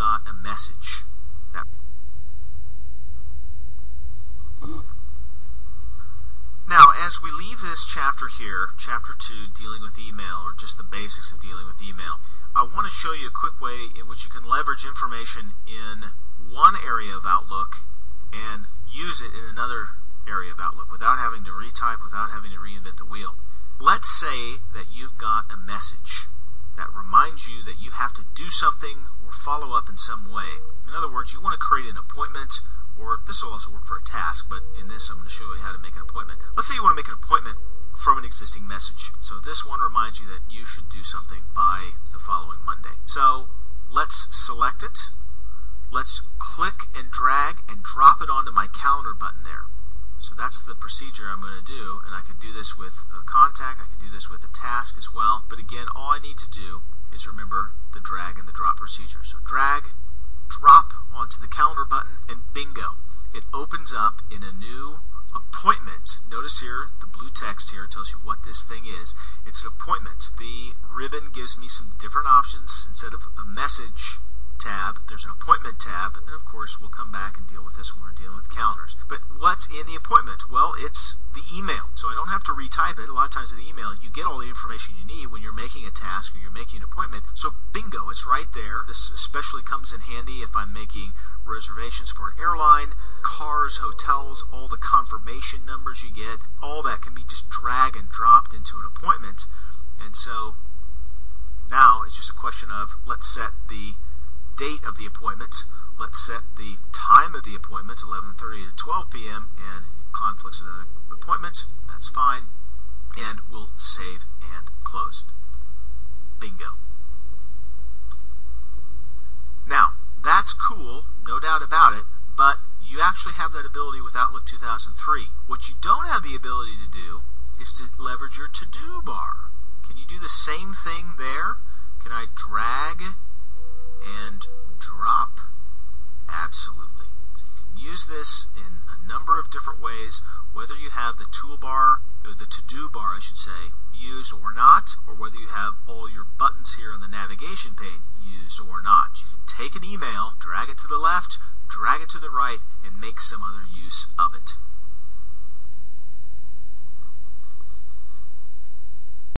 got a message. Now, as we leave this chapter here, chapter 2, dealing with email, or just the basics of dealing with email, I want to show you a quick way in which you can leverage information in one area of Outlook and use it in another area of Outlook without having to retype, without having to reinvent the wheel. Let's say that you've got a message that reminds you that you have to do something or follow up in some way. In other words, you want to create an appointment, or this will also work for a task, but in this I'm going to show you how to make an appointment. Let's say you want to make an appointment from an existing message. So this one reminds you that you should do something by the following Monday. So let's select it. Let's click and drag and drop it onto my calendar button there. So that's the procedure I'm going to do, and I can do this with a contact, I can do this with a task as well. But again, all I need to do is remember the drag and the drop procedure. So drag, drop onto the calendar button, and bingo. It opens up in a new appointment. Notice here, the blue text here tells you what this thing is. It's an appointment. The ribbon gives me some different options. Instead of a message tab, there's an appointment tab, and of course we'll come back and deal with this when we're dealing with calendars. But what's in the appointment? Well, it's the email, so I don't have to retype it. A lot of times in the email you get all the information you need when you're making a task or you're making an appointment, so bingo, it's right there. This especially comes in handy if I'm making reservations for an airline, cars, hotels, all the confirmation numbers you get, all that can be just drag and dropped into an appointment. And so now it's just a question of, let's set the date of the appointment, let's set the time of the appointment, 11:30 to 12 p.m., and conflicts with another appointment, that's fine, and we'll save and close. Bingo. Now, that's cool, no doubt about it, but you actually have that ability with Outlook 2003. What you don't have the ability to do is to leverage your to-do bar. Can you do the same thing there? Can I drag and drop? Absolutely. So you can use this in a number of different ways, whether you have the toolbar, or the to-do bar I should say, used or not, or whether you have all your buttons here on the navigation pane used or not. You can take an email, drag it to the left, drag it to the right, and make some other use of it.